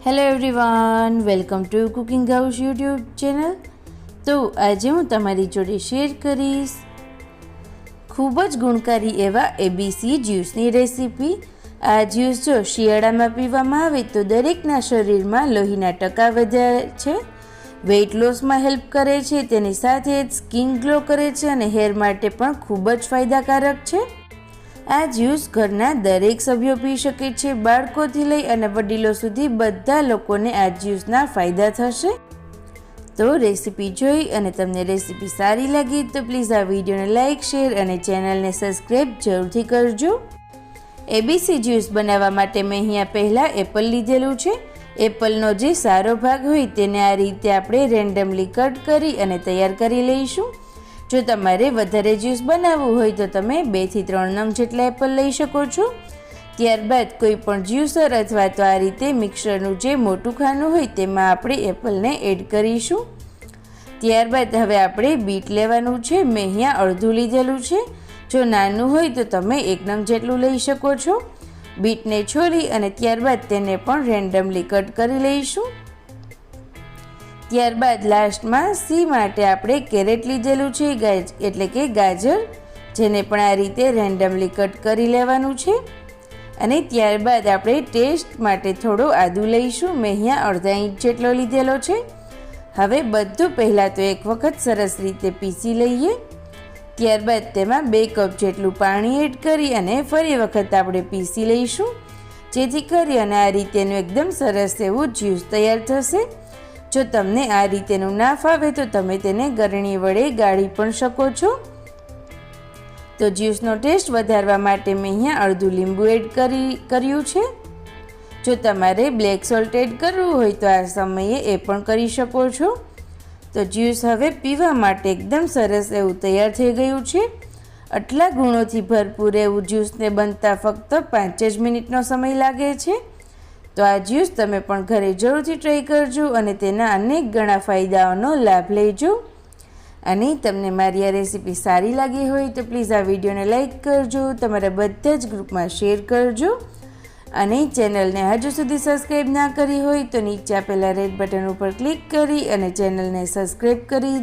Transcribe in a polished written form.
Hello everyone, welcome to cooking house YouTube channel. તો આજે હું તમારી જોડે શેર કરીશ ખૂબ જ ગુણકારી એવા એબીસી જ્યુસની રેસીપી। આ જ્યુસ જો શિયાળામાં પીવામાં આવે તો દરેકના શરીરમાં લોહીના ટકા વધે છે, વેઇટ લોસમાં હેલ્પ કરે છે, તેની સાથે જ સ્કિન ગ્લો કરે છે અને હેર માટે પણ ખૂબ જ ફાયદાકારક છે। આ જ્યુસ ઘરના દરેક સભ્યો પી શકે છે, બાળકોથી લઈ અને વડીલો સુધી બધા લોકોને આ જ્યુસના ફાયદા થશે। તો રેસીપી જોઈ અને તમને રેસીપી સારી લાગી તો પ્લીઝ આ વિડીયોને લાઇક, શેર અને ચેનલને સબસ્ક્રાઈબ જરૂરથી કરજો। એબીસી જ્યુસ બનાવવા માટે મેં અહીંયા પહેલાં એપલ લીધેલું છે। એપલનો જે સારો ભાગ હોય તેને આ રીતે આપણે રેન્ડમલી કટ કરી અને તૈયાર કરી લઈશું। જો તમારે વધારે જ્યુસ બનાવવું હોય તો તમે 2 થી 3 નંગ જેટલા એપલ લઈ શકો છો। ત્યારબાદ કોઈ પણ જ્યુસર અથવા તો આ રીતે મિક્સરનું જે મોટું ખાનું હોય તેમાં આપણે એપલને એડ કરીશું। ત્યારબાદ હવે આપણે બીટ લેવાનું છે। મેં અહીંયા અડધું લીધેલું છે, જો નાનું હોય તો તમે 1 નંગ જેટલું લઈ શકો છો। બીટને છોલી અને ત્યારબાદ તેને પણ રેન્ડમલી કટ કરી લઈશું। ત્યારબાદ લાસ્ટમાં સી માટે આપણે કેરેટ લીધેલું છે, એટલે કે ગાજર, જેને પણ આ રીતે રેન્ડમલી કટ કરી લેવાનું છે। અને ત્યારબાદ આપણે ટેસ્ટ માટે થોડો આદુ લઈશું। મેં અહીંયા અડધા ઇંચ જેટલો લીધેલો છે। હવે બધું પહેલાં તો એક વખત સરસ રીતે પીસી લઈએ। ત્યારબાદ તેમાં 2 કપ જેટલું પાણી એડ કરી અને ફરી વખત આપણે પીસી લઈશું, જેથી કરી અને આ રીતેનું એકદમ સરસ એવું જ્યુસ તૈયાર થશે। જો તમને આ રીતેનું ના ફાવે તો તમે તેને ગરણી વડે ગાળી પણ શકો છો। તો જ્યુસનો ટેસ્ટ વધારવા માટે મેં અહીંયા અડધું લીંબુ એડ કર્યું છે। જો તમારે બ્લેક સોલ્ટ એડ કરવું હોય તો આ સમયે એ પણ કરી શકો છો। તો જ્યુસ હવે પીવા માટે એકદમ સરસ એવું તૈયાર થઈ ગયું છે। આટલા ગુણોથી ભરપૂર એવું જ્યુસને બનતા ફક્ત 5 જ મિનિટનો સમય લાગે છે। તો આ જ્યુસ તમે પણ ઘરે જરૂરથી ટ્રાય કરજો અને તેના અનેક ઘણા ફાયદાઓનો લાભ લેજો। અને તમને મારી આ રેસીપી સારી લાગી હોય તો પ્લીઝ આ વિડીયોને લાઇક કરજો, તમારા બધા જ ગ્રુપમાં શેર કરજો અને ચેનલને હજુ સુધી સબસ્ક્રાઈબ ના કરી હોય તો નીચે આપેલા રેડ બટન ઉપર ક્લિક કરી અને ચેનલને સબસ્ક્રાઈબ કરી